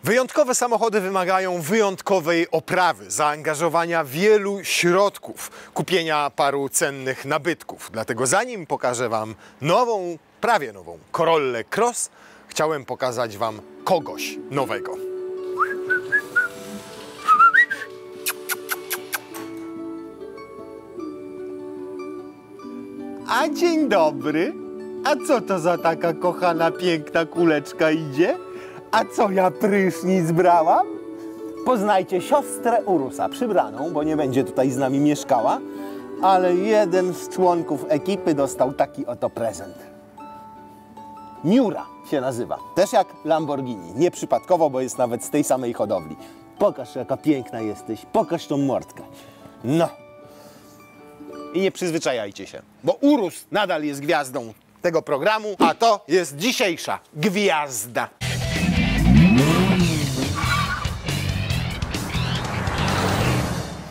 Wyjątkowe samochody wymagają wyjątkowej oprawy, zaangażowania wielu środków, kupienia paru cennych nabytków. Dlatego zanim pokażę Wam nową, prawie nową Corollę Cross, chciałem pokazać Wam kogoś nowego. A dzień dobry. A co to za taka kochana, piękna kuleczka idzie? A co ja prysznic brałam? Poznajcie siostrę Urusa, przybraną, bo nie będzie tutaj z nami mieszkała, ale jeden z członków ekipy dostał taki oto prezent. Miura się nazywa, też jak Lamborghini, nieprzypadkowo, bo jest nawet z tej samej hodowli. Pokaż, jaka piękna jesteś, pokaż tą mordkę. No. I nie przyzwyczajajcie się, bo Urus nadal jest gwiazdą tego programu, a to jest dzisiejsza gwiazda.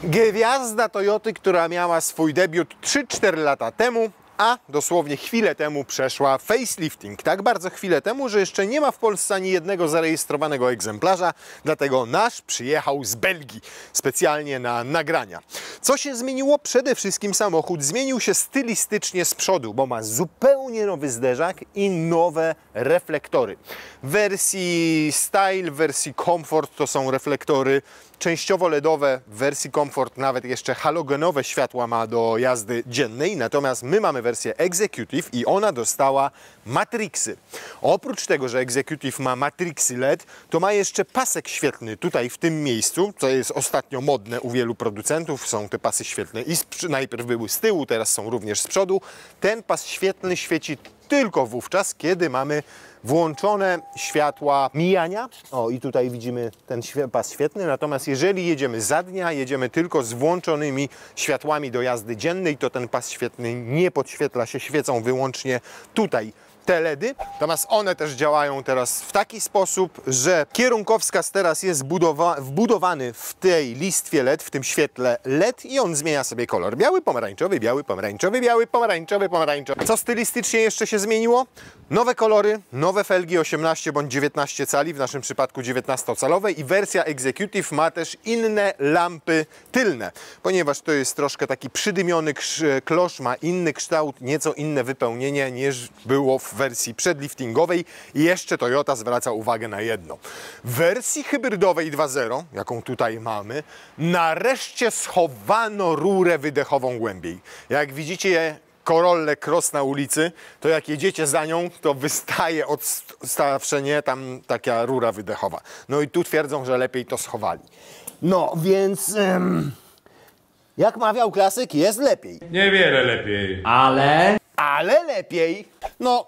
Gwiazda Toyoty, która miała swój debiut 3-4 lata temu, a dosłownie chwilę temu przeszła facelifting. Tak bardzo chwilę temu, że jeszcze nie ma w Polsce ani jednego zarejestrowanego egzemplarza, dlatego nasz przyjechał z Belgii specjalnie na nagrania. Co się zmieniło? Przede wszystkim samochód zmienił się stylistycznie z przodu, bo ma zupełnie nowy zderzak i nowe reflektory. W wersji Style, w wersji Comfort to są reflektory częściowo LEDowe, w wersji Comfort nawet jeszcze halogenowe światła ma do jazdy dziennej, natomiast my mamy wersję Executive i ona dostała matrixy. Oprócz tego, że Executive ma matrixy LED, to ma jeszcze pasek świetlny tutaj w tym miejscu, co jest ostatnio modne u wielu producentów. Są te pasy świetlne i najpierw były z tyłu, teraz są również z przodu. Ten pas świetlny świeci tylko wówczas, kiedy mamy włączone światła mijania. O, i tutaj widzimy ten pas świetny. Natomiast jeżeli jedziemy za dnia, jedziemy tylko z włączonymi światłami do jazdy dziennej, to ten pas świetny nie podświetla się, świecą wyłącznie tutaj te LEDy. Natomiast one też działają teraz w taki sposób, że kierunkowskaz teraz jest wbudowany w tej listwie LED, w tym świetle LED i on zmienia sobie kolor. Biały, pomarańczowy, biały, pomarańczowy, biały, pomarańczowy, pomarańczowy. Co stylistycznie jeszcze się zmieniło? Nowe kolory, nowe felgi 18 bądź 19 cali, w naszym przypadku 19-calowe i wersja Executive ma też inne lampy tylne, ponieważ to jest troszkę taki przydymiony klosz, ma inny kształt, nieco inne wypełnienie niż było w wersji przedliftingowej i jeszcze Toyota zwraca uwagę na jedno. W wersji hybrydowej 2.0, jaką tutaj mamy, nareszcie schowano rurę wydechową głębiej. Jak widzicie Corollę Cross na ulicy, to jak jedziecie za nią, to wystaje odstawszenie tam taka rura wydechowa. No i tu twierdzą, że lepiej to schowali. No więc jak mawiał klasyk, jest lepiej. Niewiele lepiej. Ale lepiej. No,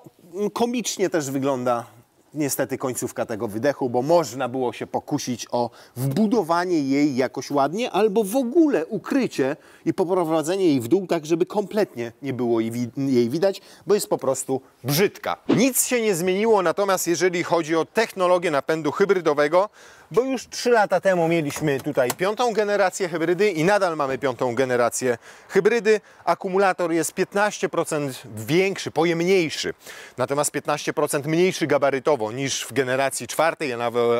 komicznie też wygląda niestety końcówka tego wydechu, bo można było się pokusić o wbudowanie jej jakoś ładnie, albo w ogóle ukrycie i poprowadzenie jej w dół tak, żeby kompletnie nie było jej widać, bo jest po prostu brzydka. Nic się nie zmieniło, natomiast jeżeli chodzi o technologię napędu hybrydowego, bo już 3 lata temu mieliśmy tutaj 5. generację hybrydy i nadal mamy 5. generację hybrydy. Akumulator jest 15% większy, pojemniejszy, natomiast 15% mniejszy gabarytowo niż w generacji 4,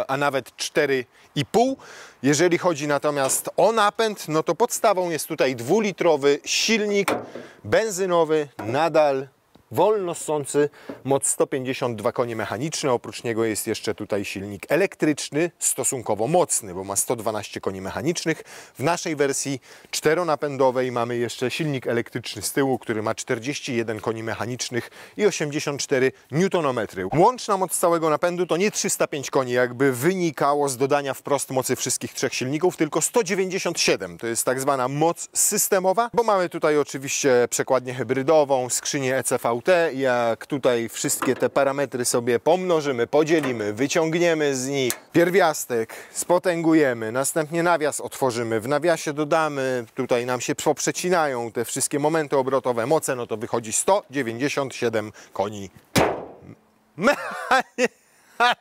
a nawet 4,5. Jeżeli chodzi natomiast o napęd, no to podstawą jest tutaj 2-litrowy silnik benzynowy, nadal wolno ssący, moc 152 konie mechaniczne. Oprócz niego jest jeszcze tutaj silnik elektryczny, stosunkowo mocny, bo ma 112 koni mechanicznych. W naszej wersji 4-napędowej mamy jeszcze silnik elektryczny z tyłu, który ma 41 koni mechanicznych i 84 Nm. Łączna moc całego napędu to nie 305 koni, jakby wynikało z dodania wprost mocy wszystkich 3 silników, tylko 197. To jest tak zwana moc systemowa, bo mamy tutaj oczywiście przekładnię hybrydową, skrzynię ECV. Jak tutaj wszystkie te parametry sobie pomnożymy, podzielimy, wyciągniemy z nich pierwiastek, spotęgujemy, następnie nawias otworzymy, w nawiasie dodamy, tutaj nam się poprzecinają te wszystkie momenty obrotowe, moce, no to wychodzi 197 koni.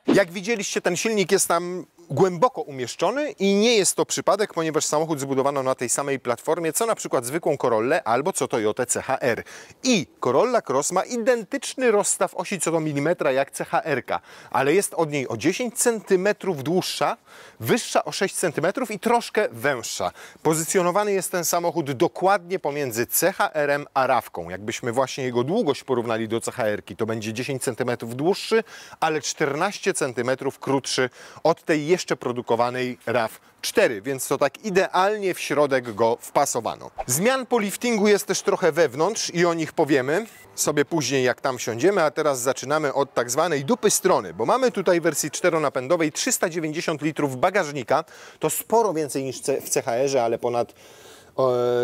Jak widzieliście, ten silnik jest tam głęboko umieszczony i nie jest to przypadek, ponieważ samochód zbudowano na tej samej platformie, co na przykład zwykłą Corollę albo co Toyotę CHR. I Corolla Cross ma identyczny rozstaw osi co do milimetra jak CHR-ka, ale jest od niej o 10 cm dłuższa, wyższa o 6 cm i troszkę węższa. Pozycjonowany jest ten samochód dokładnie pomiędzy CHR-em a RAV-ką. Jakbyśmy właśnie jego długość porównali do CHR-ki, to będzie 10 cm dłuższy, ale 14 cm krótszy od tej jeszcze produkowanej RAV4, więc to tak idealnie w środek go wpasowano. Zmian po liftingu jest też trochę wewnątrz i o nich powiemy sobie później, jak tam siądziemy, a teraz zaczynamy od tak zwanej dupy strony, bo mamy tutaj w wersji 4-napędowej 390 litrów bagażnika, to sporo więcej niż w CHR-ze, ale ponad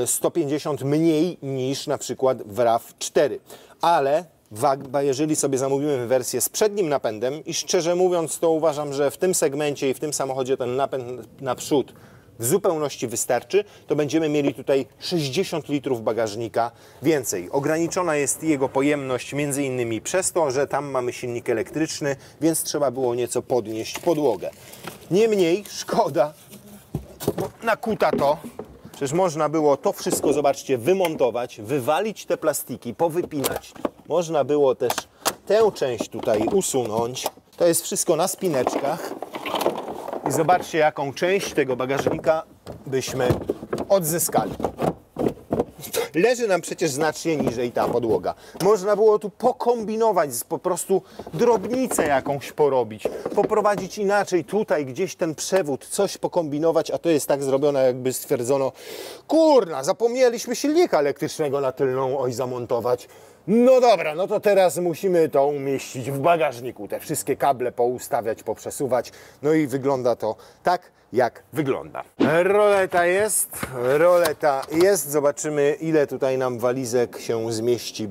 150 mniej niż na przykład w RAV4, ale jeżeli sobie zamówimy wersję z przednim napędem i szczerze mówiąc to uważam, że w tym segmencie i w tym samochodzie ten napęd naprzód w zupełności wystarczy, to będziemy mieli tutaj 60 litrów bagażnika więcej. Ograniczona jest jego pojemność między innymi przez to, że tam mamy silnik elektryczny, więc trzeba było nieco podnieść podłogę. Niemniej szkoda, bo nakuta to. Przecież można było to wszystko, zobaczcie, wymontować, wywalić te plastiki, powypinać. Można było też tę część tutaj usunąć. To jest wszystko na spineczkach. I zobaczcie, jaką część tego bagażnika byśmy odzyskali. Leży nam przecież znacznie niżej ta podłoga. Można było tu pokombinować, po prostu drobnicę jakąś porobić, poprowadzić inaczej, tutaj gdzieś ten przewód, coś pokombinować, a to jest tak zrobione, jakby stwierdzono, kurna, zapomnieliśmy silnika elektrycznego na tylną oś zamontować. No dobra, no to teraz musimy to umieścić w bagażniku, te wszystkie kable poustawiać, poprzesuwać, no i wygląda to tak, jak wygląda. Roleta jest, zobaczymy ile tutaj nam walizek się zmieści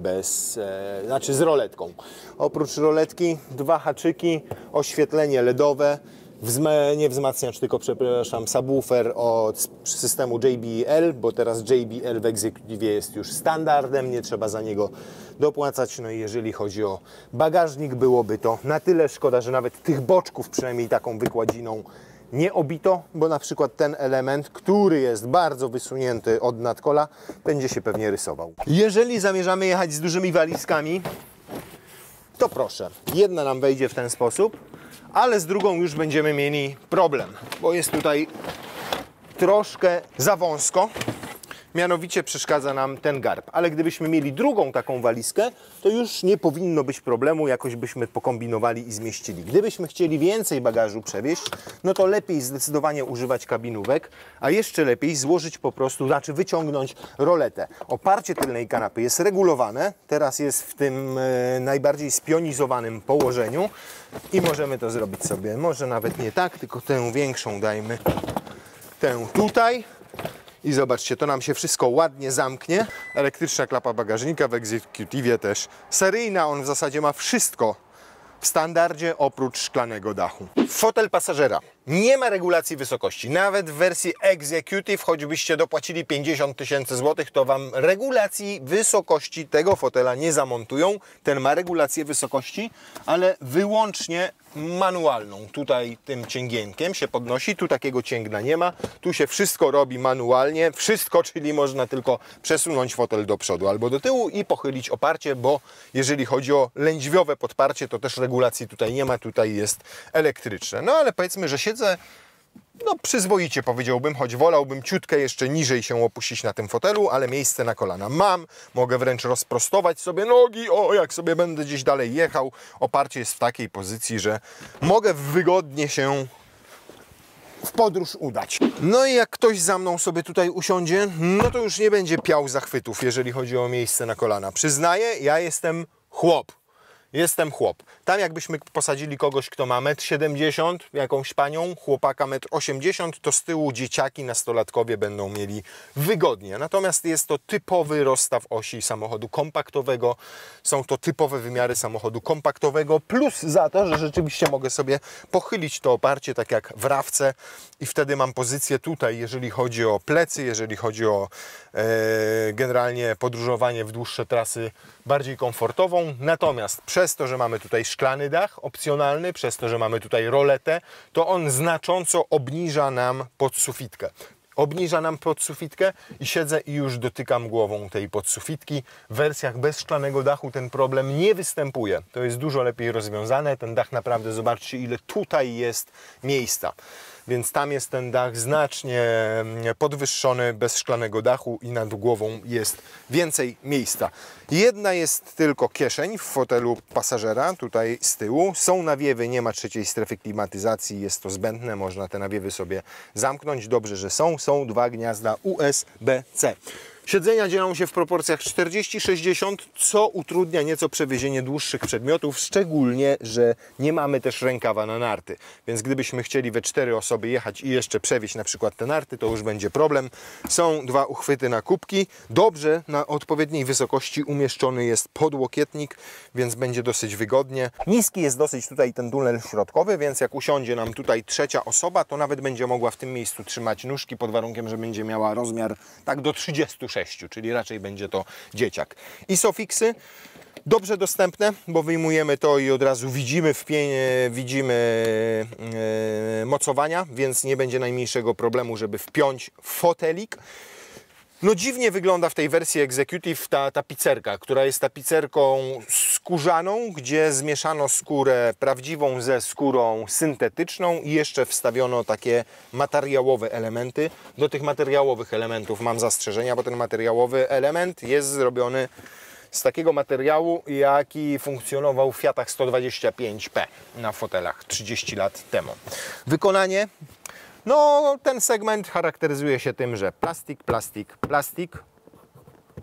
z roletką. Oprócz roletki 2 haczyki, oświetlenie LEDowe, nie wzmacniacz, tylko przepraszam, subwoofer od systemu JBL, bo teraz JBL w Executive jest już standardem, nie trzeba za niego dopłacać. No i jeżeli chodzi o bagażnik, byłoby to na tyle szkoda, że nawet tych boczków przynajmniej taką wykładziną nie obito, bo na przykład ten element, który jest bardzo wysunięty od nadkola, będzie się pewnie rysował. Jeżeli zamierzamy jechać z dużymi walizkami, to proszę, jedna nam wejdzie w ten sposób, ale z drugą już będziemy mieli problem, bo jest tutaj troszkę za wąsko. Mianowicie przeszkadza nam ten garb. Ale gdybyśmy mieli drugą taką walizkę, to już nie powinno być problemu, jakoś byśmy pokombinowali i zmieścili. Gdybyśmy chcieli więcej bagażu przewieźć, no to lepiej zdecydowanie używać kabinówek, a jeszcze lepiej złożyć po prostu, znaczy wyciągnąć roletę. Oparcie tylnej kanapy jest regulowane, teraz jest w tym najbardziej spionizowanym położeniu i możemy to zrobić sobie, może nawet nie tak, tylko tę większą dajmy, tę tutaj. I zobaczcie, to nam się wszystko ładnie zamknie. Elektryczna klapa bagażnika, w Executive też seryjna. On w zasadzie ma wszystko w standardzie oprócz szklanego dachu. Fotel pasażera. Nie ma regulacji wysokości. Nawet w wersji Executive, choćbyście dopłacili 50 000 złotych, to Wam regulacji wysokości tego fotela nie zamontują. Ten ma regulację wysokości, ale wyłącznie manualną. Tutaj tym cięgienkiem się podnosi, tu takiego cięgna nie ma. Tu się wszystko robi manualnie. Wszystko, czyli można tylko przesunąć fotel do przodu albo do tyłu i pochylić oparcie, bo jeżeli chodzi o lędźwiowe podparcie, to też regulacji tutaj nie ma. Tutaj jest elektryczne. No ale powiedzmy, że siedzę przyzwoicie, powiedziałbym, choć wolałbym ciutkę jeszcze niżej się opuścić na tym fotelu, ale miejsce na kolana mam, mogę wręcz rozprostować sobie nogi, jak sobie będę gdzieś dalej jechał. Oparcie jest w takiej pozycji, że mogę wygodnie się w podróż udać. No i jak ktoś za mną sobie tutaj usiądzie, no to już nie będzie piał zachwytów, jeżeli chodzi o miejsce na kolana. Przyznaję, ja jestem chłop. Jestem chłop. Tam jakbyśmy posadzili kogoś, kto ma 1,70 m, jakąś panią, chłopaka 1,80 m, to z tyłu dzieciaki, nastolatkowie będą mieli wygodnie. Natomiast jest to typowy rozstaw osi samochodu kompaktowego. Są to typowe wymiary samochodu kompaktowego, plus za to, że rzeczywiście mogę sobie pochylić to oparcie, tak jak w RAV-ce i wtedy mam pozycję tutaj, jeżeli chodzi o plecy, jeżeli chodzi o generalnie podróżowanie w dłuższe trasy bardziej komfortową. Natomiast przez to, że mamy tutaj szklany dach opcjonalny, przez to, że mamy tutaj roletę, to on znacząco obniża nam podsufitkę. Obniża nam podsufitkę i siedzę i już dotykam głową tej podsufitki. W wersjach bez szklanego dachu ten problem nie występuje. To jest dużo lepiej rozwiązane. Ten dach naprawdę, zobaczcie, ile tutaj jest miejsca. Więc tam jest ten dach znacznie podwyższony, bez szklanego dachu i nad głową jest więcej miejsca. Jedna jest tylko kieszeń w fotelu pasażera, tutaj z tyłu. Są nawiewy, nie ma trzeciej strefy klimatyzacji, jest to zbędne, można te nawiewy sobie zamknąć. Dobrze, że są. Są dwa gniazda USB-C. Siedzenia dzielą się w proporcjach 40-60, co utrudnia nieco przewiezienie dłuższych przedmiotów, szczególnie, że nie mamy też rękawa na narty. Więc gdybyśmy chcieli we 4 osoby jechać i jeszcze przewieźć na przykład te narty, to już będzie problem. Są dwa uchwyty na kubki. Dobrze na odpowiedniej wysokości umieszczony jest podłokietnik, więc będzie dosyć wygodnie. Niski jest dosyć tutaj ten tunel środkowy, więc jak usiądzie nam tutaj trzecia osoba, to nawet będzie mogła w tym miejscu trzymać nóżki pod warunkiem, że będzie miała rozmiar tak do 36, czyli raczej będzie to dzieciak. ISOFIXy dobrze dostępne, bo wyjmujemy to i od razu widzimy w pienie, widzimy mocowania, więc nie będzie najmniejszego problemu, żeby wpiąć fotelik. No dziwnie wygląda w tej wersji Executive ta tapicerka, która jest tapicerką skórzaną, gdzie zmieszano skórę prawdziwą ze skórą syntetyczną i jeszcze wstawiono takie materiałowe elementy. Do tych materiałowych elementów mam zastrzeżenia, bo ten materiałowy element jest zrobiony z takiego materiału, jaki funkcjonował w Fiatach 125P na fotelach 30 lat temu. Wykonanie. No, ten segment charakteryzuje się tym, że plastik, plastik, plastik.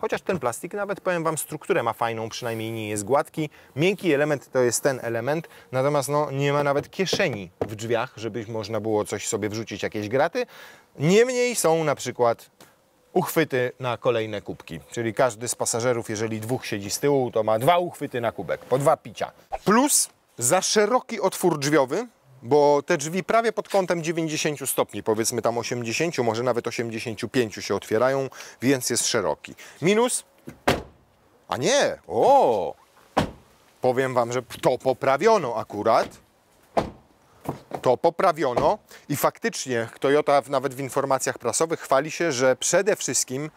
Chociaż ten plastik, nawet powiem Wam, strukturę ma fajną, przynajmniej nie jest gładki. Miękki element to jest ten element, natomiast no, nie ma nawet kieszeni w drzwiach, żeby można było coś sobie wrzucić, jakieś graty. Niemniej są na przykład uchwyty na kolejne kubki. Czyli każdy z pasażerów, jeżeli dwóch siedzi z tyłu, to ma 2 uchwyty na kubek, po 2 picia. Plus za szeroki otwór drzwiowy, bo te drzwi prawie pod kątem 90 stopni, powiedzmy tam 80, może nawet 85 się otwierają, więc jest szeroki. Minus? A nie! O! Powiem Wam, że to poprawiono akurat. To poprawiono i faktycznie Toyota nawet w informacjach prasowych chwali się, że przede wszystkim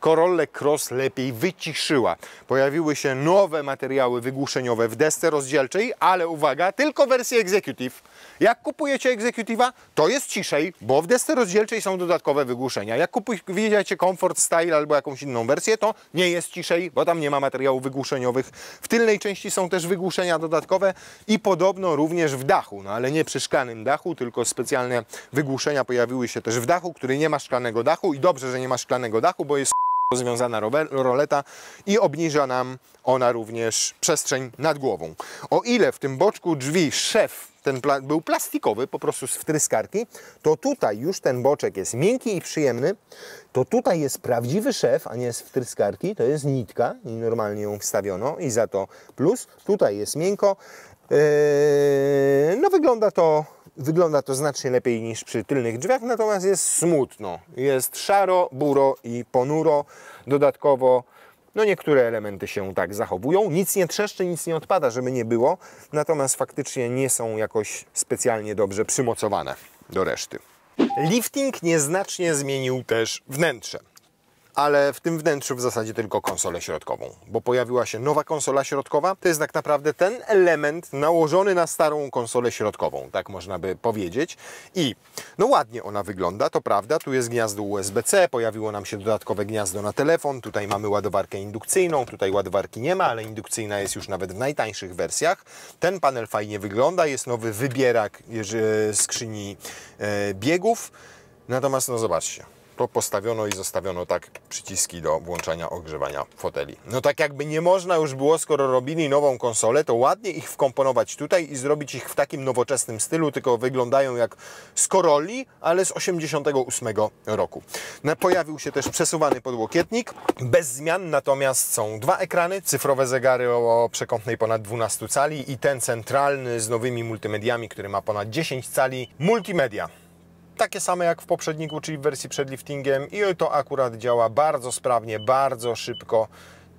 Corollę Cross lepiej wyciszyła. Pojawiły się nowe materiały wygłuszeniowe w desce rozdzielczej, ale uwaga, tylko wersję Executive. Jak kupujecie Executive'a, to jest ciszej, bo w desce rozdzielczej są dodatkowe wygłuszenia. Jak kupujecie Comfort Style albo jakąś inną wersję, to nie jest ciszej, bo tam nie ma materiałów wygłuszeniowych. W tylnej części są też wygłuszenia dodatkowe i podobno również w dachu, no ale nie przy szklanym dachu, tylko specjalne wygłuszenia pojawiły się też w dachu, który nie ma szklanego dachu i dobrze, że nie ma szklanego dachu, bo jest rozwiązana roleta i obniża nam ona również przestrzeń nad głową. O ile w tym boczku drzwi szef ten był plastikowy, po prostu z wtryskarki, to tutaj już ten boczek jest miękki i przyjemny, to tutaj jest prawdziwy szef, a nie z wtryskarki, to jest nitka i normalnie ją wstawiono i za to plus, tutaj jest miękko. No wygląda to znacznie lepiej niż przy tylnych drzwiach, natomiast jest smutno. Jest szaro, buro i ponuro. Dodatkowo no niektóre elementy się tak zachowują. Nic nie trzeszczy, nic nie odpada, żeby nie było. Natomiast faktycznie nie są jakoś specjalnie dobrze przymocowane do reszty. Lifting nieznacznie zmienił też wnętrze. Ale w tym wnętrzu w zasadzie tylko konsolę środkową, bo pojawiła się nowa konsola środkowa. To jest tak naprawdę ten element nałożony na starą konsolę środkową, tak można by powiedzieć. I no ładnie ona wygląda, to prawda, tu jest gniazdo USB-C, pojawiło nam się dodatkowe gniazdo na telefon, tutaj mamy ładowarkę indukcyjną, tutaj ładowarki nie ma, ale indukcyjna jest już nawet w najtańszych wersjach. Ten panel fajnie wygląda, jest nowy wybierak skrzyni biegów, natomiast no zobaczcie. To postawiono i zostawiono tak przyciski do włączania, ogrzewania foteli. No tak jakby nie można już było, skoro robili nową konsolę, to ładnie ich wkomponować tutaj i zrobić ich w takim nowoczesnym stylu, tylko wyglądają jak z Corolli, ale z 88 roku. Pojawił się też przesuwany podłokietnik, bez zmian, natomiast są 2 ekrany, cyfrowe zegary o przekątnej ponad 12 cali i ten centralny z nowymi multimediami, który ma ponad 10 cali, multimedia. Takie same jak w poprzedniku, czyli w wersji przed liftingiem i to akurat działa bardzo sprawnie, bardzo szybko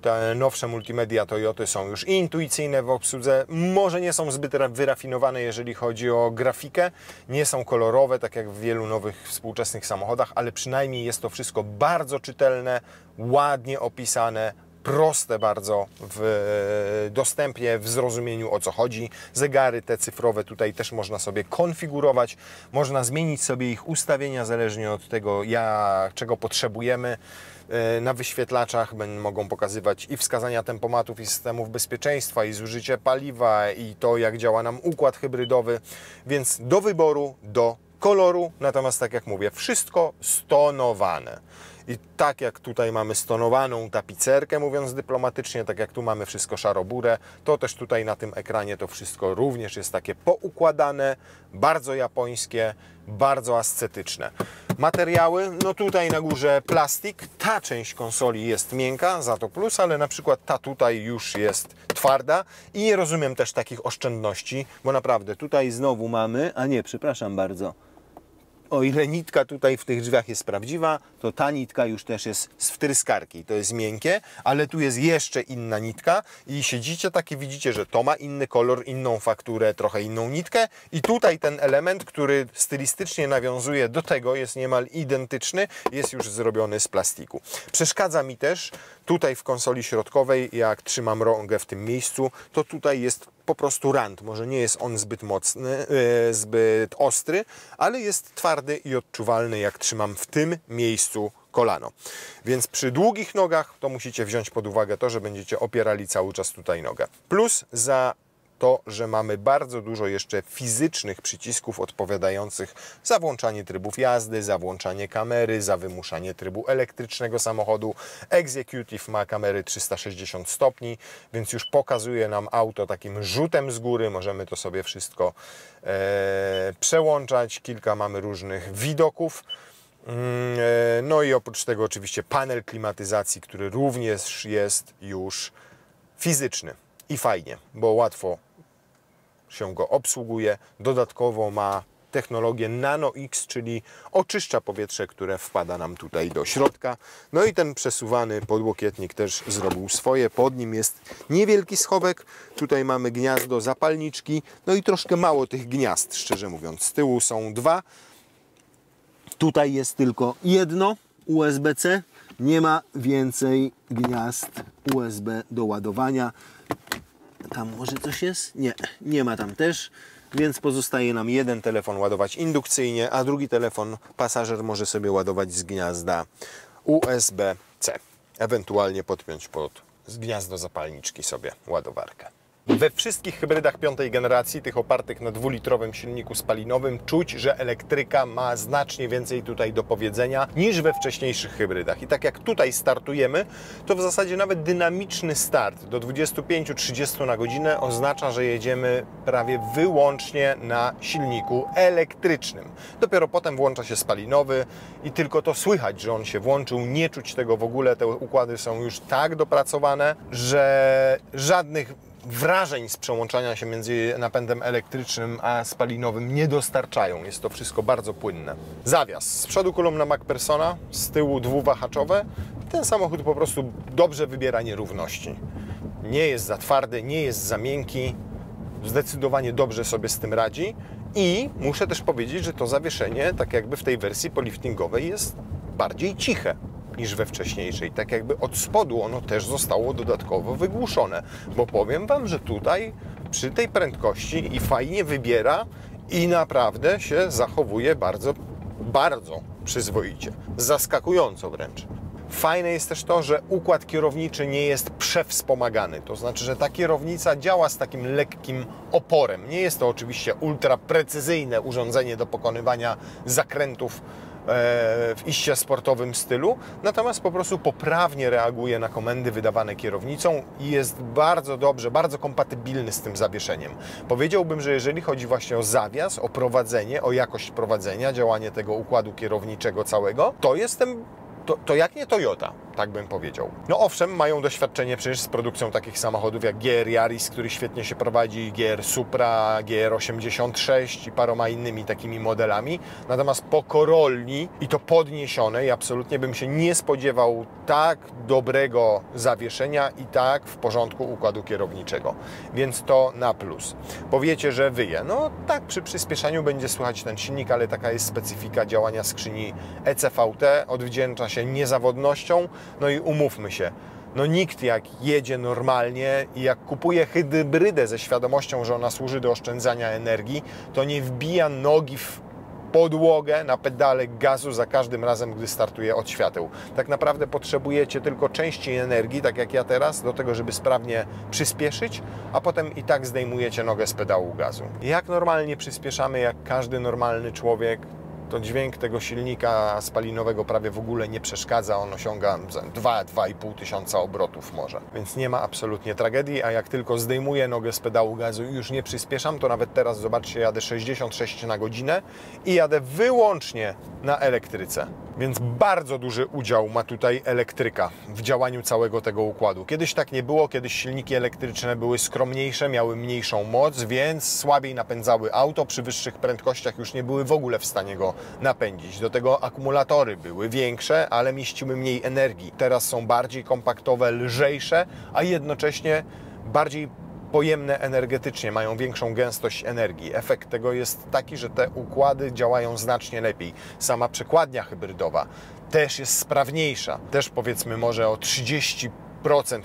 Te nowsze multimedia Toyoty są już intuicyjne w obsłudze, może nie są zbyt wyrafinowane, jeżeli chodzi o grafikę, nie są kolorowe, tak jak w wielu nowych współczesnych samochodach, ale przynajmniej jest to wszystko bardzo czytelne, ładnie opisane, proste bardzo w dostępie, w zrozumieniu, o co chodzi. Zegary te cyfrowe tutaj też można sobie konfigurować, można zmienić sobie ich ustawienia zależnie od tego, czego potrzebujemy. Na wyświetlaczach mogą pokazywać i wskazania tempomatów, i systemów bezpieczeństwa, i zużycie paliwa, i to, jak działa nam układ hybrydowy, więc do wyboru, do koloru, natomiast tak jak mówię, wszystko stonowane. I tak jak tutaj mamy stonowaną tapicerkę, mówiąc dyplomatycznie, tak jak tu mamy wszystko szaroburę, to też tutaj na tym ekranie to wszystko również jest takie poukładane, bardzo japońskie, bardzo ascetyczne. Materiały, no tutaj na górze plastik, ta część konsoli jest miękka, za to plus, ale na przykład ta tutaj już jest twarda i nie rozumiem też takich oszczędności, bo naprawdę tutaj znowu mamy, a nie, przepraszam bardzo, o ile nitka tutaj w tych drzwiach jest prawdziwa, to ta nitka już też jest z wtryskarki. To jest miękkie, ale tu jest jeszcze inna nitka i siedzicie takie, widzicie, że to ma inny kolor, inną fakturę, trochę inną nitkę i tutaj ten element, który stylistycznie nawiązuje do tego, jest niemal identyczny, jest już zrobiony z plastiku. Przeszkadza mi też tutaj w konsoli środkowej, jak trzymam rąkę w tym miejscu, to tutaj jest po prostu rand. Może nie jest on zbyt mocny, zbyt ostry, ale jest twardy i odczuwalny, jak trzymam w tym miejscu kolano. Więc przy długich nogach to musicie wziąć pod uwagę to, że będziecie opierali cały czas tutaj nogę. Plus za to, że mamy bardzo dużo jeszcze fizycznych przycisków odpowiadających za włączanie trybów jazdy, za włączanie kamery, za wymuszanie trybu elektrycznego samochodu. Executive ma kamery 360 stopni, więc już pokazuje nam auto takim rzutem z góry. Możemy to sobie wszystko przełączać. Kilka mamy różnych widoków. No i oprócz tego oczywiście panel klimatyzacji, który również jest już fizyczny. I fajnie, bo łatwo się go obsługuje. Dodatkowo ma technologię NanoX, czyli oczyszcza powietrze, które wpada nam tutaj do środka. No i ten przesuwany podłokietnik też zrobił swoje. Pod nim jest niewielki schowek. Tutaj mamy gniazdo zapalniczki. No i troszkę mało tych gniazd, szczerze mówiąc. Z tyłu są dwa. Tutaj jest tylko jedno USB-C. Nie ma więcej gniazd USB do ładowania. Tam może coś jest? Nie, nie ma tam też, więc pozostaje nam jeden telefon ładować indukcyjnie, a drugi telefon pasażer może sobie ładować z gniazda USB-C. Ewentualnie podpiąć pod gniazdo zapalniczki sobie ładowarkę. We wszystkich hybrydach piątej generacji, tych opartych na 2-litrowym silniku spalinowym, czuć, że elektryka ma znacznie więcej tutaj do powiedzenia niż we wcześniejszych hybrydach. I tak jak tutaj startujemy, to w zasadzie nawet dynamiczny start do 25-30 na godzinę oznacza, że jedziemy prawie wyłącznie na silniku elektrycznym. Dopiero potem włącza się spalinowy i tylko to słychać, że on się włączył, nie czuć tego w ogóle. Te układy są już tak dopracowane, że żadnych wrażeń z przełączania się między napędem elektrycznym a spalinowym nie dostarczają. Jest to wszystko bardzo płynne. Zawias. Z przodu kolumna MacPhersona, z tyłu dwuwahaczowe. Ten samochód po prostu dobrze wybiera nierówności. Nie jest za twardy, nie jest za miękki. Zdecydowanie dobrze sobie z tym radzi. I muszę też powiedzieć, że to zawieszenie, tak jakby w tej wersji poliftingowej, jest bardziej ciche niż we wcześniejszej. Tak jakby od spodu ono też zostało dodatkowo wygłuszone. Bo powiem Wam, że tutaj przy tej prędkości i fajnie wybiera i naprawdę się zachowuje bardzo, bardzo przyzwoicie. Zaskakująco wręcz. Fajne jest też to, że układ kierowniczy nie jest przewspomagany. To znaczy, że ta kierownica działa z takim lekkim oporem. Nie jest to oczywiście ultra precyzyjne urządzenie do pokonywania zakrętów w iście sportowym stylu, natomiast po prostu poprawnie reaguje na komendy wydawane kierownicą i jest bardzo dobrze, bardzo kompatybilny z tym zawieszeniem. Powiedziałbym, że jeżeli chodzi właśnie o zawias, o prowadzenie, o jakość prowadzenia, działanie tego układu kierowniczego całego, to jestem to jak nie Toyota, tak bym powiedział. No owszem, mają doświadczenie przecież z produkcją takich samochodów jak GR Yaris, który świetnie się prowadzi, GR Supra, GR 86 i paroma innymi takimi modelami. Natomiast po Corolli i to podniesionej absolutnie bym się nie spodziewał tak dobrego zawieszenia i tak w porządku układu kierowniczego. Więc to na plus. Powiecie, że wyje. No tak, przy przyspieszaniu będzie słychać ten silnik, ale taka jest specyfika działania skrzyni ECVT. Odwdzięcza się niezawodnością. No i umówmy się, no nikt jak jedzie normalnie i jak kupuje hybrydę ze świadomością, że ona służy do oszczędzania energii, to nie wbija nogi w podłogę na pedale gazu za każdym razem, gdy startuje od świateł. Tak naprawdę potrzebujecie tylko części energii, tak jak ja teraz, do tego, żeby sprawnie przyspieszyć, a potem i tak zdejmujecie nogę z pedału gazu. Jak normalnie przyspieszamy, jak każdy normalny człowiek, to dźwięk tego silnika spalinowego prawie w ogóle nie przeszkadza. On osiąga 2–2,5 tysiąca obrotów może. Więc nie ma absolutnie tragedii, a jak tylko zdejmuję nogę z pedału gazu i już nie przyspieszam, to nawet teraz zobaczcie, jadę 66 na godzinę i jadę wyłącznie na elektryce. Więc bardzo duży udział ma tutaj elektryka w działaniu całego tego układu. Kiedyś tak nie było, kiedyś silniki elektryczne były skromniejsze, miały mniejszą moc, więc słabiej napędzały auto, przy wyższych prędkościach już nie były w ogóle w stanie go napędzić. Do tego akumulatory były większe, ale mieściły mniej energii. Teraz są bardziej kompaktowe, lżejsze, a jednocześnie bardziej pojemne energetycznie, mają większą gęstość energii. Efekt tego jest taki, że te układy działają znacznie lepiej. Sama przekładnia hybrydowa też jest sprawniejsza. Też powiedzmy może o 30%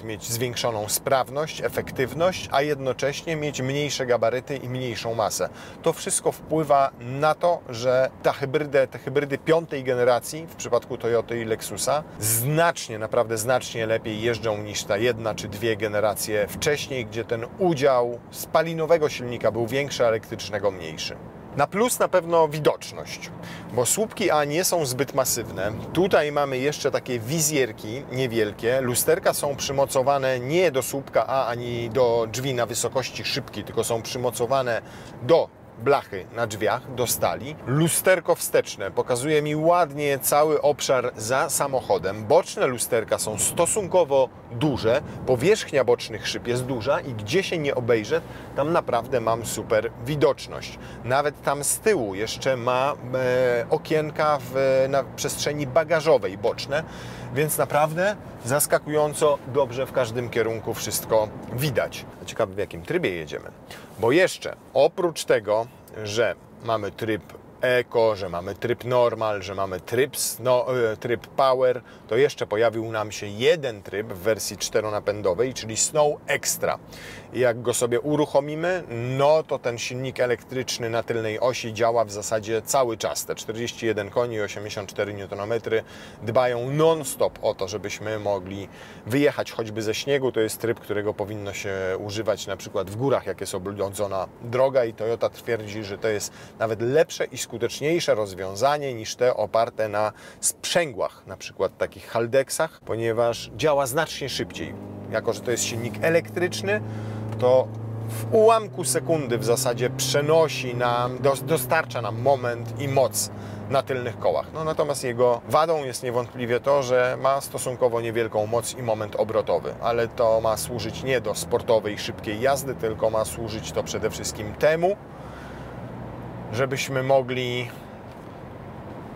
mieć zwiększoną sprawność, efektywność, a jednocześnie mieć mniejsze gabaryty i mniejszą masę. To wszystko wpływa na to, że te hybrydy piątej generacji, w przypadku Toyoty i Lexusa, naprawdę znacznie lepiej jeżdżą niż ta jedna czy dwie generacje wcześniej, gdzie ten udział spalinowego silnika był większy, a elektrycznego mniejszy. Na plus na pewno widoczność, bo słupki A nie są zbyt masywne. Tutaj mamy jeszcze takie wizjerki niewielkie. Lusterka są przymocowane nie do słupka A ani do drzwi na wysokości szybki, tylko są przymocowane do blachy na drzwiach, do stali. Lusterko wsteczne pokazuje mi ładnie cały obszar za samochodem. Boczne lusterka są stosunkowo duże, powierzchnia bocznych szyb jest duża i gdzie się nie obejrzę, tam naprawdę mam super widoczność. Nawet tam z tyłu jeszcze ma okienka na przestrzeni bagażowej boczne, więc naprawdę zaskakująco dobrze w każdym kierunku wszystko widać. Ciekawe, w jakim trybie jedziemy, bo jeszcze oprócz tego, że mamy tryb Eco, że mamy tryb Normal, że mamy tryb Power, to jeszcze pojawił nam się jeden tryb w wersji 4-napędowej, czyli Snow Extra. I jak go sobie uruchomimy, no to ten silnik elektryczny na tylnej osi działa w zasadzie cały czas. Te 41 koni i 84 Nm dbają non-stop o to, żebyśmy mogli wyjechać choćby ze śniegu. To jest tryb, którego powinno się używać na przykład w górach, jak jest oblodzona droga, i Toyota twierdzi, że to jest nawet lepsze i skuteczniejsze rozwiązanie niż te oparte na sprzęgłach, na przykład takich Haldexach, ponieważ działa znacznie szybciej. Jako że to jest silnik elektryczny, to w ułamku sekundy w zasadzie dostarcza nam moment i moc na tylnych kołach. No, natomiast jego wadą jest niewątpliwie to, że ma stosunkowo niewielką moc i moment obrotowy, ale to ma służyć nie do sportowej, szybkiej jazdy, tylko ma służyć to przede wszystkim temu, żebyśmy mogli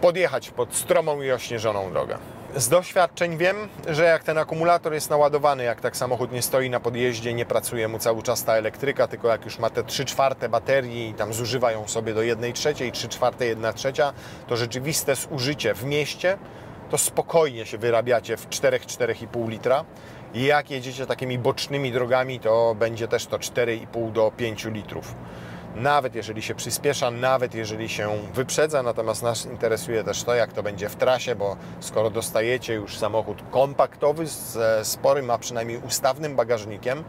podjechać pod stromą i ośnieżoną drogę. Z doświadczeń wiem, że jak ten akumulator jest naładowany, jak tak samochód nie stoi na podjeździe, nie pracuje mu cały czas ta elektryka, tylko jak już ma te 3/4 baterii i tam zużywa ją sobie do 1/3, 3/4, 1/3, to rzeczywiste zużycie w mieście to spokojnie się wyrabiacie w 4–4,5 litra. I jak jedziecie takimi bocznymi drogami, to będzie też to 4,5 do 5 litrów. Nawet jeżeli się przyspiesza, nawet jeżeli się wyprzedza, natomiast nas interesuje też to, jak to będzie w trasie, bo skoro dostajecie już samochód kompaktowy z sporym, a przynajmniej ustawnym bagażnikiem,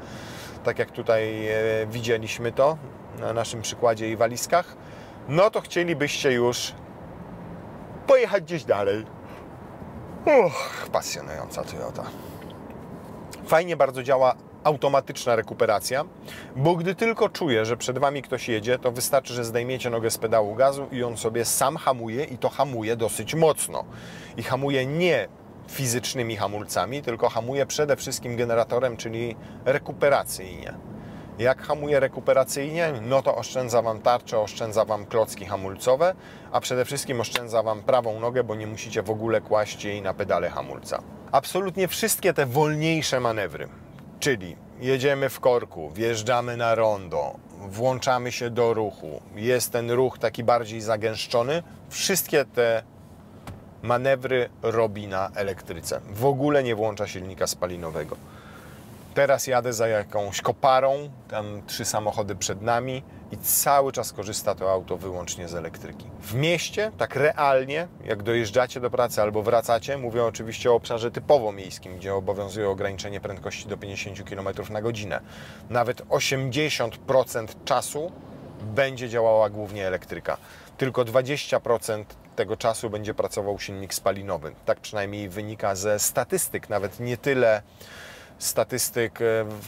tak jak tutaj widzieliśmy to na naszym przykładzie i walizkach, no to chcielibyście już pojechać gdzieś dalej. Pasjonująca Toyota. Fajnie bardzo działa automatyczna rekuperacja, bo gdy tylko czuję, że przed Wami ktoś jedzie, to wystarczy, że zdejmiecie nogę z pedału gazu i on sobie sam hamuje, i to hamuje dosyć mocno. I hamuje nie fizycznymi hamulcami, tylko hamuje przede wszystkim generatorem, czyli rekuperacyjnie. Jak hamuje rekuperacyjnie, no to oszczędza Wam tarczę, oszczędza Wam klocki hamulcowe, a przede wszystkim oszczędza Wam prawą nogę, bo nie musicie w ogóle kłaść jej na pedale hamulca. Absolutnie wszystkie te wolniejsze manewry, czyli jedziemy w korku, wjeżdżamy na rondo, włączamy się do ruchu, jest ten ruch taki bardziej zagęszczony, wszystkie te manewry robi na elektryce. W ogóle nie włącza silnika spalinowego. Teraz jadę za jakąś koparą, tam 3 samochody przed nami i cały czas korzysta to auto wyłącznie z elektryki. W mieście, tak realnie, jak dojeżdżacie do pracy albo wracacie, mówię oczywiście o obszarze typowo miejskim, gdzie obowiązuje ograniczenie prędkości do 50 km na godzinę. Nawet 80% czasu będzie działała głównie elektryka. Tylko 20% tego czasu będzie pracował silnik spalinowy. Tak przynajmniej wynika ze statystyk, nawet nie tyle statystyk,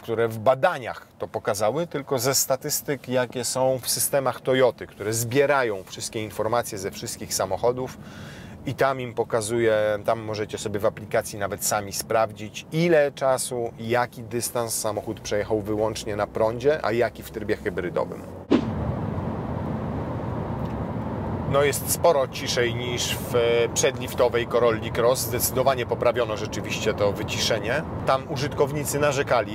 które w badaniach to pokazały, tylko ze statystyk, jakie są w systemach Toyoty, które zbierają wszystkie informacje ze wszystkich samochodów i tam im pokazuje, tam możecie sobie w aplikacji nawet sami sprawdzić, ile czasu, jaki dystans samochód przejechał wyłącznie na prądzie, a jaki w trybie hybrydowym. No jest sporo ciszej niż w przedliftowej Corolli Cross. Zdecydowanie poprawiono rzeczywiście to wyciszenie. Tam użytkownicy narzekali.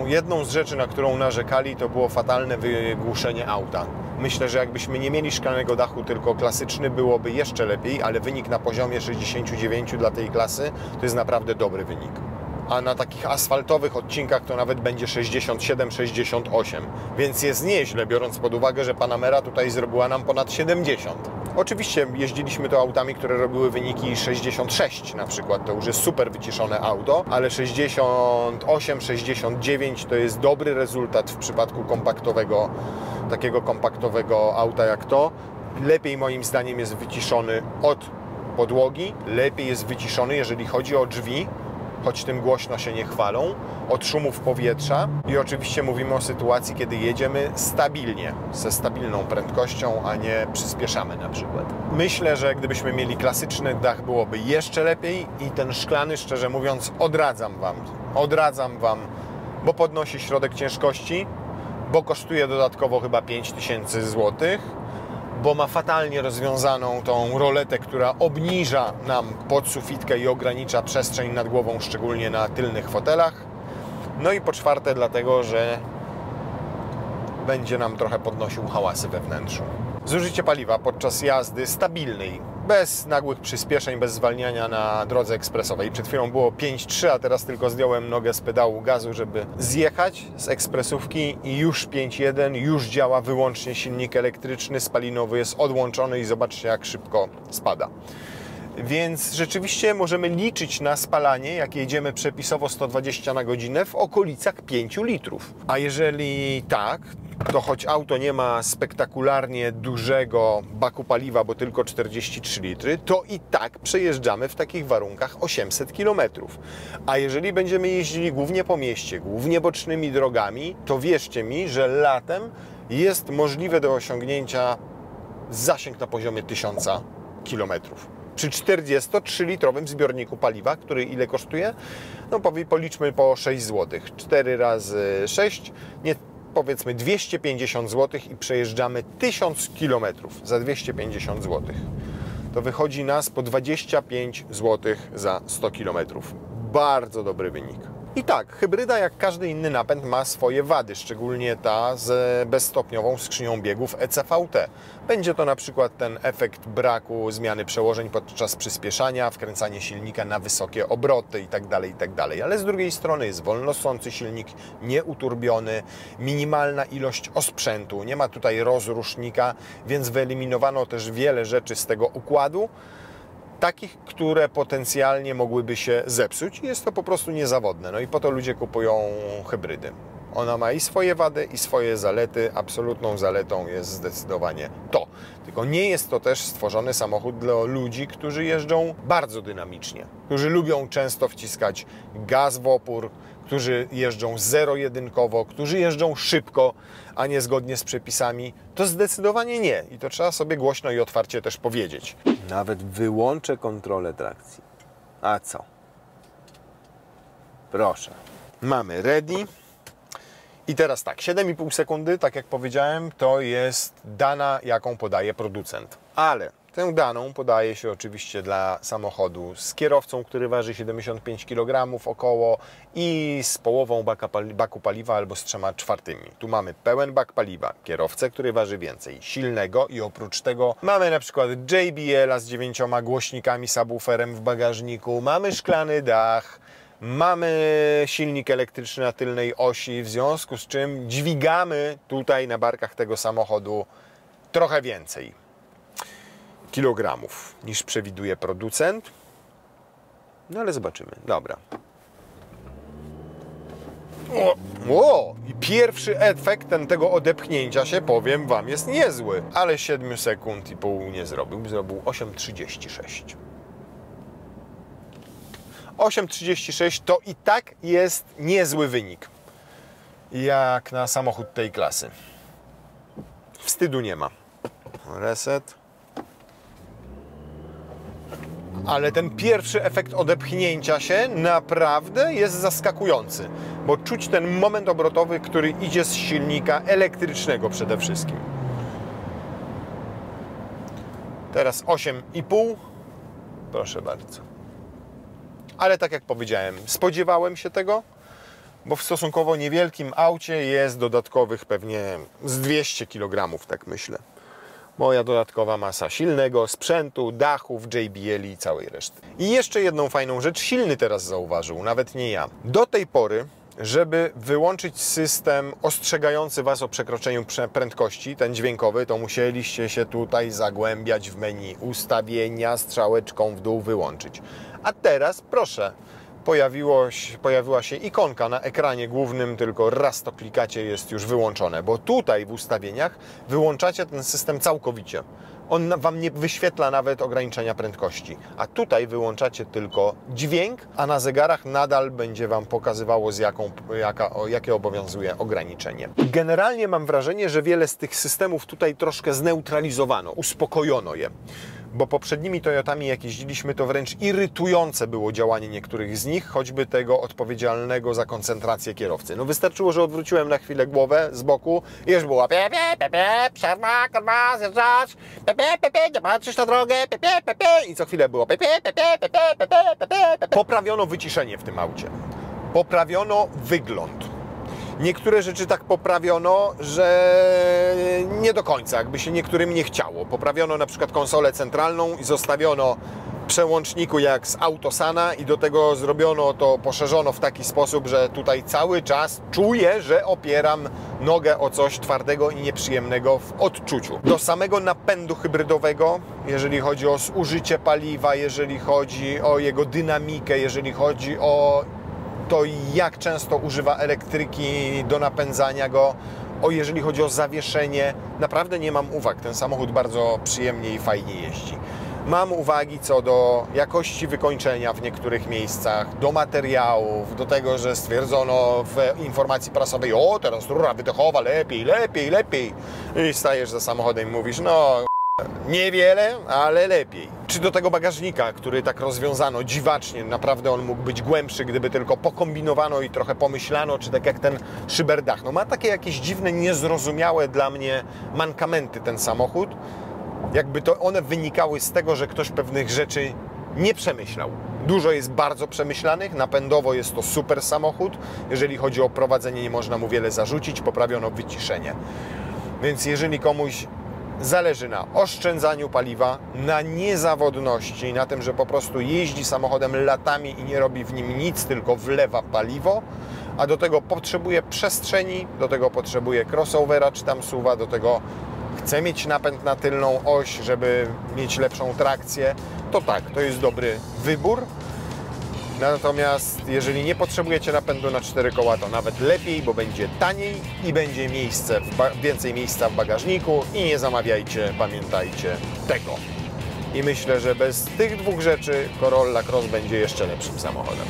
Jedną z rzeczy, na którą narzekali, to było fatalne wygłuszenie auta. Myślę, że jakbyśmy nie mieli szklanego dachu, tylko klasyczny, byłoby jeszcze lepiej, ale wynik na poziomie 69 dla tej klasy to jest naprawdę dobry wynik. A na takich asfaltowych odcinkach to nawet będzie 67-68, więc jest nieźle, biorąc pod uwagę, że Panamera tutaj zrobiła nam ponad 70. Oczywiście jeździliśmy to autami, które robiły wyniki 66 na przykład, to już jest super wyciszone auto, ale 68-69 to jest dobry rezultat w przypadku kompaktowego, takiego kompaktowego auta jak to. Lepiej moim zdaniem jest wyciszony od podłogi, lepiej jest wyciszony, jeżeli chodzi o drzwi, choć tym głośno się nie chwalą, od szumów powietrza i oczywiście mówimy o sytuacji, kiedy jedziemy stabilnie, ze stabilną prędkością, a nie przyspieszamy na przykład. Myślę, że gdybyśmy mieli klasyczny dach, byłoby jeszcze lepiej i ten szklany, szczerze mówiąc, odradzam Wam, bo podnosi środek ciężkości, bo kosztuje dodatkowo chyba 5000 zł, bo ma fatalnie rozwiązaną tą roletę, która obniża nam podsufitkę i ogranicza przestrzeń nad głową, szczególnie na tylnych fotelach. No i po czwarte dlatego, że będzie nam trochę podnosił hałasy we wnętrzu. Zużycie paliwa podczas jazdy stabilnej, bez nagłych przyspieszeń, bez zwalniania na drodze ekspresowej. Przed chwilą było 5,3, a teraz tylko zdjąłem nogę z pedału gazu, żeby zjechać z ekspresówki i już 5,1, już działa wyłącznie silnik elektryczny, spalinowy jest odłączony i zobaczcie, jak szybko spada. Więc rzeczywiście możemy liczyć na spalanie, jak jedziemy przepisowo 120 na godzinę, w okolicach 5 litrów. A jeżeli tak, to choć auto nie ma spektakularnie dużego baku paliwa, bo tylko 43 litry, to i tak przejeżdżamy w takich warunkach 800 km. A jeżeli będziemy jeździli głównie po mieście, głównie bocznymi drogami, to wierzcie mi, że latem jest możliwe do osiągnięcia zasięg na poziomie 1000 km. Przy 43-litrowym zbiorniku paliwa, który ile kosztuje? No policzmy po 6 zł. 4 razy 6, nie, powiedzmy 250 zł i przejeżdżamy 1000 km za 250 zł. To wychodzi nas po 25 zł za 100 km. Bardzo dobry wynik. I tak, hybryda jak każdy inny napęd ma swoje wady, szczególnie ta z bezstopniową skrzynią biegów ECVT. Będzie to na przykład ten efekt braku zmiany przełożeń podczas przyspieszania, wkręcanie silnika na wysokie obroty itd., ale z drugiej strony jest wolnosący silnik, nieuturbiony, minimalna ilość osprzętu, nie ma tutaj rozrusznika, więc wyeliminowano też wiele rzeczy z tego układu, takich, które potencjalnie mogłyby się zepsuć i jest to po prostu niezawodne. No i po to ludzie kupują hybrydy. Ona ma i swoje wady, i swoje zalety. Absolutną zaletą jest zdecydowanie to. Tylko nie jest to też stworzony samochód dla ludzi, którzy jeżdżą bardzo dynamicznie, którzy lubią często wciskać gaz w opór, którzy jeżdżą zero-jedynkowo, którzy jeżdżą szybko, a nie zgodnie z przepisami. To zdecydowanie nie. I to trzeba sobie głośno i otwarcie też powiedzieć. Nawet wyłączę kontrolę trakcji. A co? Proszę. Mamy ready. I teraz tak, 7,5 sekundy, tak jak powiedziałem, to jest dana, jaką podaje producent. Ale tę daną podaje się oczywiście dla samochodu z kierowcą, który waży 75 kg około i z połową baku paliwa albo z 3/4. Tu mamy pełen bak paliwa, kierowcę, który waży więcej, silnego i oprócz tego mamy na przykład JBL-a z 9 głośnikami, subwooferem w bagażniku, mamy szklany dach, mamy silnik elektryczny na tylnej osi, w związku z czym dźwigamy tutaj na barkach tego samochodu trochę więcej kilogramów niż przewiduje producent. No ale zobaczymy. Dobra. I pierwszy efekt tego odepchnięcia się, powiem Wam, jest niezły. Ale 7 sekund i pół nie zrobił. Zrobił 8,36. 8,36 to i tak jest niezły wynik. Jak na samochód tej klasy. Wstydu nie ma. Reset. Ale ten pierwszy efekt odepchnięcia się naprawdę jest zaskakujący, bo czuć ten moment obrotowy, który idzie z silnika elektrycznego przede wszystkim. Teraz 8,5. Proszę bardzo. Ale tak jak powiedziałem, spodziewałem się tego, bo w stosunkowo niewielkim aucie jest dodatkowych pewnie z 200 kg, tak myślę. Moja dodatkowa masa silnego sprzętu, dachów, JBL i całej reszty. I jeszcze jedną fajną rzecz silny teraz zauważył, nawet nie ja. Do tej pory, żeby wyłączyć system ostrzegający Was o przekroczeniu prędkości, ten dźwiękowy, to musieliście się tutaj zagłębiać w menu ustawienia, strzałeczką w dół wyłączyć. A teraz proszę, pojawiła się ikonka na ekranie głównym, tylko raz to klikacie, jest już wyłączone, bo tutaj w ustawieniach wyłączacie ten system całkowicie. On Wam nie wyświetla nawet ograniczenia prędkości, a tutaj wyłączacie tylko dźwięk, a na zegarach nadal będzie Wam pokazywało, jakie obowiązuje ograniczenie. Generalnie mam wrażenie, że wiele z tych systemów tutaj troszkę zneutralizowano, uspokojono je. Bo poprzednimi Toyotami, jak jeździliśmy, to wręcz irytujące było działanie niektórych z nich, choćby tego odpowiedzialnego za koncentrację kierowcy. No wystarczyło, że odwróciłem na chwilę głowę z boku i już było przerwa, kurwa, zjeżdżasz, nie patrzysz na drogę, i co chwilę było Poprawiono wyciszenie w tym aucie. Poprawiono wygląd. Niektóre rzeczy tak poprawiono, że nie do końca, jakby się niektórym nie chciało. Poprawiono na przykład konsolę centralną i zostawiono przełączniku jak z Autosana i do tego zrobiono to, poszerzono w taki sposób, że tutaj cały czas czuję, że opieram nogę o coś twardego i nieprzyjemnego w odczuciu. Do samego napędu hybrydowego, jeżeli chodzi o zużycie paliwa, jeżeli chodzi o jego dynamikę, jeżeli chodzi o to, jak często używa elektryki do napędzania go, jeżeli chodzi o zawieszenie, naprawdę nie mam uwag. Ten samochód bardzo przyjemnie i fajnie jeździ. Mam uwagi co do jakości wykończenia w niektórych miejscach, do materiałów, do tego, że stwierdzono w informacji prasowej: o, teraz rura wydechowa, lepiej. I stajesz za samochodem i mówisz: no, niewiele, ale lepiej. Czy do tego bagażnika, który tak rozwiązano dziwacznie, naprawdę on mógł być głębszy, gdyby tylko pokombinowano i trochę pomyślano, czy tak jak ten szyberdach. No ma takie jakieś dziwne, niezrozumiałe dla mnie mankamenty ten samochód. Jakby to one wynikały z tego, że ktoś pewnych rzeczy nie przemyślał. Dużo jest bardzo przemyślanych, napędowo jest to super samochód. Jeżeli chodzi o prowadzenie, nie można mu wiele zarzucić, poprawiono wyciszenie. Więc jeżeli komuś zależy na oszczędzaniu paliwa, na niezawodności, na tym, że po prostu jeździ samochodem latami i nie robi w nim nic, tylko wlewa paliwo, a do tego potrzebuje przestrzeni, do tego potrzebuje crossovera czy tam SUV-a, do tego chce mieć napęd na tylną oś, żeby mieć lepszą trakcję, to tak, to jest dobry wybór. Natomiast jeżeli nie potrzebujecie napędu na 4 koła, to nawet lepiej, bo będzie taniej i będzie więcej miejsca w bagażniku i nie zamawiajcie, pamiętajcie tego. I myślę, że bez tych dwóch rzeczy Corolla Cross będzie jeszcze lepszym samochodem.